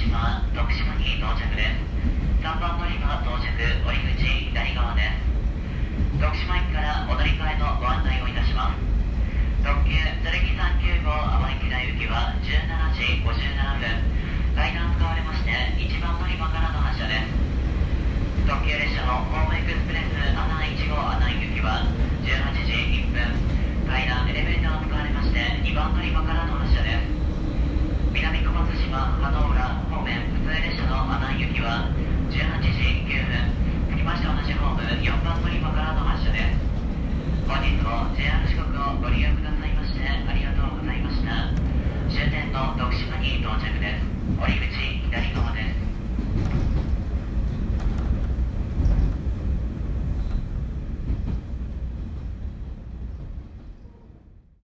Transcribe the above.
島、徳島に到着です。3番乗り場到着、折口左側です。徳島駅からお乗り換えのご案内をいたします。特急剣395淡雪台行きは17時57分、階段使われまして1番乗り場からの発車です。特急列車のホームエクスプレス阿南1号阿南行きは18時1分、階段エレベーターを使われまして2番乗り場からの発車です。南小松島葉の浦方面普通列車の阿南行きは18時9分、つきまして同じホーム4番乗り場からの発車です。本日も JR 四国をご利用くださいましてありがとうございました。